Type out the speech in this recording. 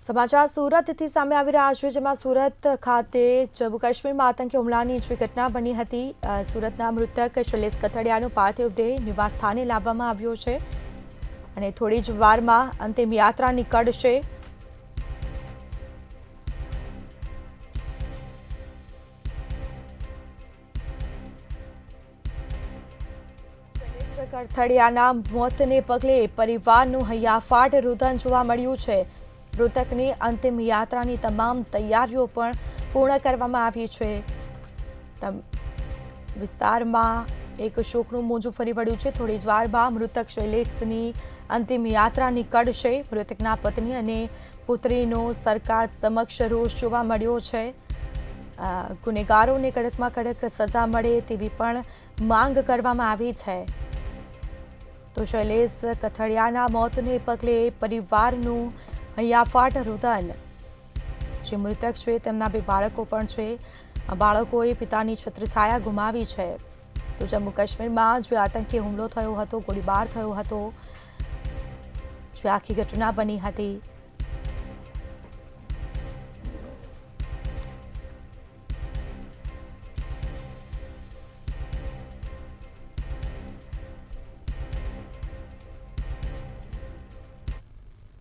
સમાચાર સુરતથી સામે આવી રહ્યા છે, જેમાં સુરત ખાતે જમ્મુ કાશ્મીરમાં આતંકી હુમલાની જે ઘટના બની હતી, સુરતના મૃતક શૈલેષ કથડિયાનો પાર્થિવ દેહ નિવાસસ્થાને લાવવામાં આવ્યો છે અને થોડી જ વારમાં અંતિમ યાત્રા નીકળશે. શૈલેષ કથડિયાના મોતને પગલે પરિવારનું હૈયાફાટ રુદન જોવા મળ્યું છે. મૃતકની અંતિમ યાત્રાની તમામ તૈયારીઓ પણ પૂર્ણ કરવામાં આવી છે. વિસ્તારમાં એક શોકનું મોજું ફરી વળ્યું છે. થોડી જ વારમાં મૃતક શૈલેષની અંતિમ યાત્રા નીકળશે. મૃતકના પત્ની અને પુત્રીનો સરકાર સમક્ષ રોષ જોવા મળ્યો છે. ગુનેગારોને કડકમાં કડક સજા મળે તેવી પણ માંગ કરવામાં આવી છે. તો શૈલેષ કથડિયાના મોતને પગલે પરિવારનું હૈયાફાટ રુદન. જે મૃતક છે તેમના બે બાળકો પણ છે. બાળકોએ પિતાની છત્રછાયા ગુમાવી છે. તો જમ્મુ કાશ્મીરમાં જે આતંકી હુમલો થયો હતો, ગોળીબાર થયો હતો, જે આખી ઘટના બની હતી,